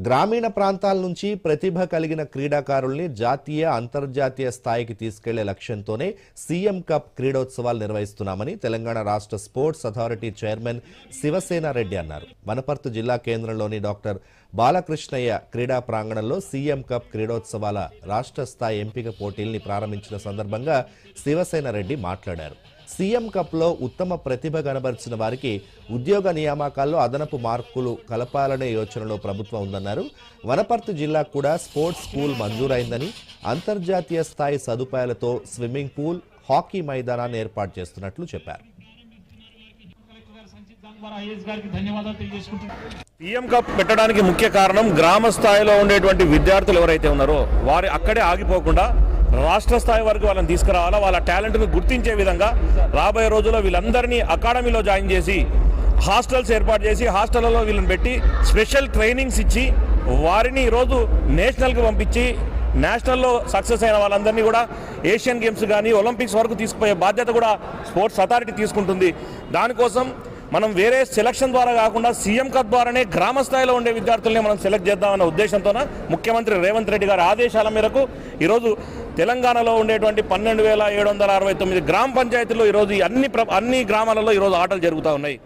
గ్రామీణ ప్రాంతాల నుంచి ప్రతిభ కలిగిన క్రీడాకారుల్ని జాతీయ అంతర్జాతీయ స్థాయికి తీసుకెళ్లే లక్ష్యంతోనే సీఎం కప్ క్రీడోత్సవాలు నిర్వహిస్తున్నామని తెలంగాణ రాష్ట్ర sports authority chairman Shivasena Reddy అన్నారు. వనపర్తి జిల్లా కేంద్రంలోని డాక్టర్ బాలకృష్ణయ్య క్రీడా ప్రాంగణంలో సీఎం కప్ క్రీడోత్సవాల రాష్ట్ర స్థాయి ఎంపిక పోటీల్ని ప్రారంభించిన సందర్భంగా శివసేన రెడ్డి మాట్లాడారు. సీఎం కప్లో ఉత్తమ ప్రతిభ కనబరిచిన వారికి ఉద్యోగ నియామకాల్లో అదనపు మార్కులు కలపాలనే యోచనలో ప్రభుత్వం ఉందన్నారు. వనపర్తి జిల్లా కూడా స్పోర్ట్స్ స్కూల్ మంజూరైందని, అంతర్జాతీయ స్థాయి సదుపాయాలతో స్విమ్మింగ్ పూల్, హాకీ మైదానాన్ని ఏర్పాటు చేస్తున్నట్లు చెప్పారు. సీఎం కప్ పెట్టడానికి ముఖ్య కారణం గ్రామ స్థాయిలో ఉండేటువంటి విద్యార్థులు ఎవరైతే ఉన్నారో వారు అక్కడే ఆగిపోకుండా రాష్ట్ర స్థాయి వరకు వాళ్ళని తీసుకురావాలా, వాళ్ళ టాలెంట్ను గుర్తించే విధంగా రాబోయే రోజుల్లో వీళ్ళందరినీ అకాడమీలో జాయిన్ చేసి హాస్టల్స్ ఏర్పాటు చేసి హాస్టళ్లలో వీళ్ళని పెట్టి స్పెషల్ ట్రైనింగ్స్ ఇచ్చి వారిని ఈరోజు నేషనల్కి పంపించి నేషనల్లో సక్సెస్ అయిన వాళ్ళందరినీ కూడా ఏషియన్ గేమ్స్ కానీ ఒలింపిక్స్ వరకు తీసుకుపోయే బాధ్యత కూడా స్పోర్ట్స్ అథారిటీ తీసుకుంటుంది. దానికోసం మనం వేరే సెలక్షన్ ద్వారా కాకుండా సీఎం కప్ ద్వారానే గ్రామ స్థాయిలో ఉండే విద్యార్థుల్ని మనం సెలెక్ట్ చేద్దామన్న ఉద్దేశంతోన ముఖ్యమంత్రి రేవంత్ రెడ్డి గారి ఆదేశాల మేరకు ఈరోజు తెలంగాణలో ఉండేటువంటి 12,769 గ్రామ పంచాయతీల్లో ఈరోజు అన్ని గ్రామాలలో ఈరోజు ఆటలు జరుగుతూ ఉన్నాయి.